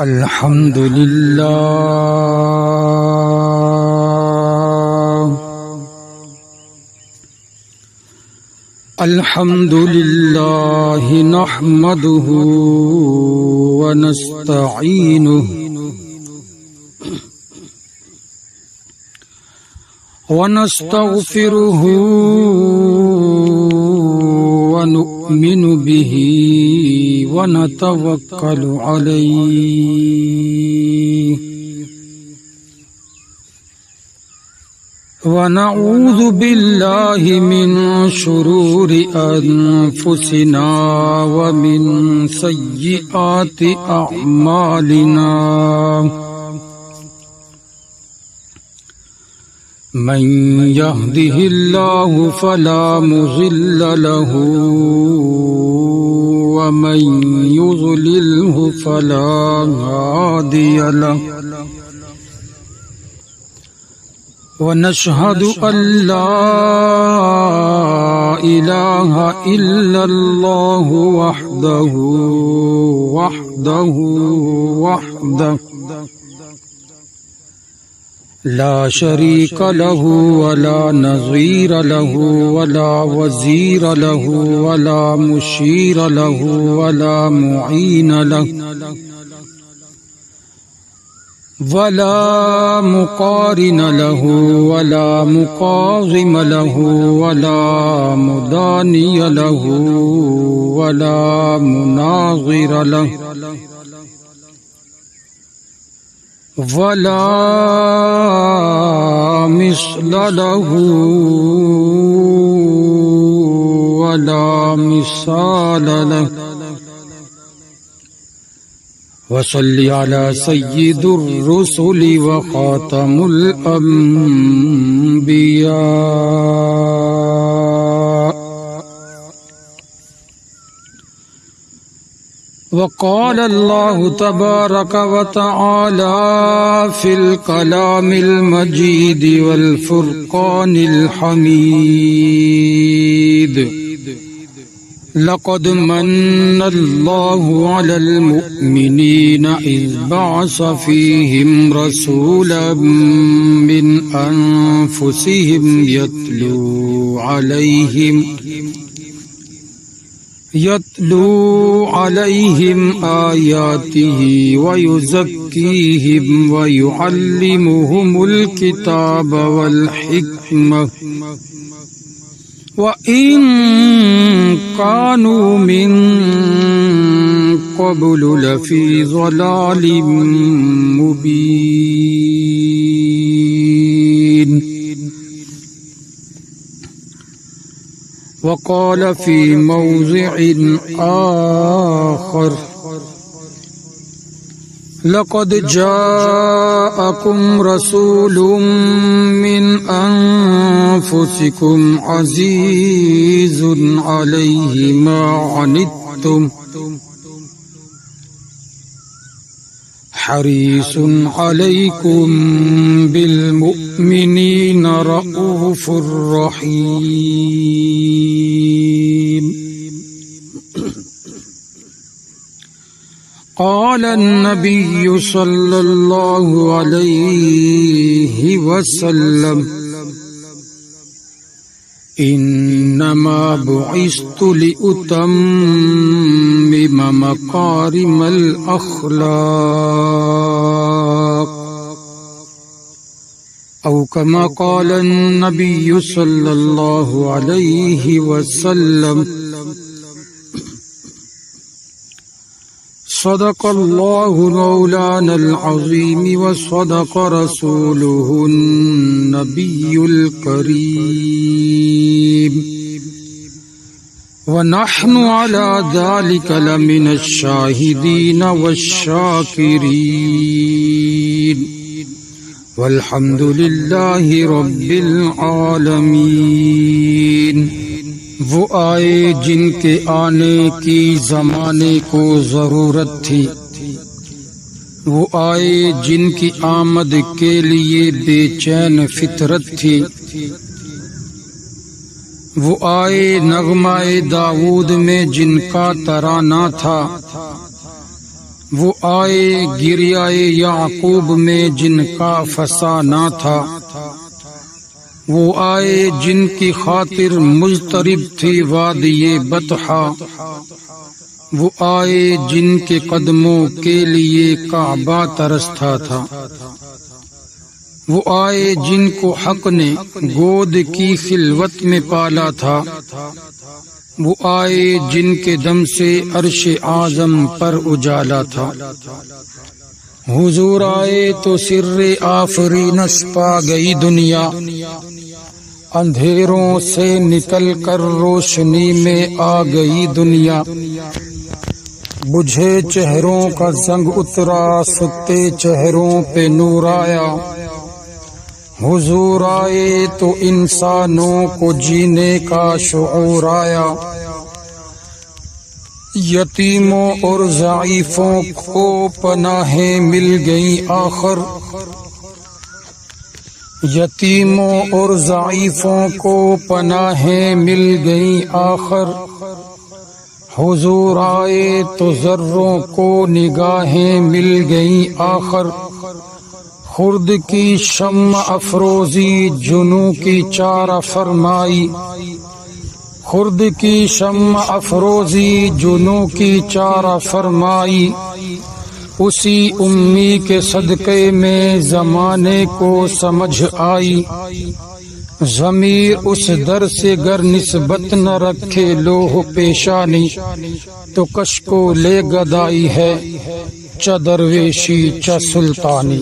الحمد للہ الحمد للہ نحمده ونستغفره ونؤمن به ونتوكل عليه ونعوذ بالله من شرور أنفسنا ومن سيئات أعمالنا من يهده الله فلا مضل له ومن يضلله فلا هادي له ونشهد أن لا إله إلا الله وحده لا شريك له ولا نظير له ولا وزير له ولا مشير له ولا معين له ولا مقارن له ولا مقاوم له ولا مداني له ولا مناظر له ولا مثل له ولا مثال له وصل على سيد الرسل وخاتم الأنبياء وقال الله تبارك وتعالى في الكلام المجيد والفرقان الحميد لقد من الله على المؤمنين إذ بعث فيهم رسولا من أنفسهم يتلو عليهم آياته ويزكيهم ويعلمهم الكتاب والحكمة وإن كانوا من قبل لفي ضلال مبين وقال في موضع آخر لقد جاءكم رسول من أنفسكم عزيز عليه ما عنتم حريص عليكم بالمؤمنين رؤوف رحيم قال النبي صلى الله عليه وسلم إنما بعثت لأتمم مكارم الأخلاق أو كما قال النبي صلى الله عليه وسلم صدق الله مولانا العظيم وصدق رسوله النبي الكريم ونحن على ذلك لمن الشاهدين والشاكرين والحمد لله رب العالمين وہ آئے جن کے آنے کی زمانے کو ضرورت تھی، وہ آئے جن کی آمد کے لیے بے چین فطرت تھی، وہ آئے نغمہ داؤد میں جن کا ترانہ تھا، وہ آئے گریائے یعقوب میں جن کا فسانہ تھا، وہ آئے جن کی خاطر مضطرب تھی وادی بطحا، وہ آئے جن کے قدموں کے لیے کعبہ ترستا تھا، وہ آئے جن کو حق نے گود کی خلوت میں پالا تھا، وہ آئے جن کے دم سے عرش اعظم پر اجالا تھا۔ حضور آئے تو سر آفرینش پا گئی دنیا، اندھیروں سے نکل کر روشنی میں آ گئی دنیا، بجھے چہروں کا زنگ اترا ستے چہروں پہ نور آیا، حضور آئے تو انسانوں کو جینے کا شعور آیا، یتیموں اور ضعیفوں کو پناہیں مل گئیں آخر، یتیموں اور ضعیفوں کو پناہیں مل گئیں آخر، حضور آئے تو ذروں کو نگاہیں مل گئیں آخر، خرد کی شمع افروزی جنوں کی چارہ فرمائی، خرد کی شمع افروزی جنوں کی چارہ فرمائی، اسی امی کے صدقے میں زمانے کو سمجھ آئی، ضمیر اس در سے گر نسبت نہ رکھے لوح پیشانی، تو کش کو لے گدائی ہے چہ درویشی چہ سلطانی۔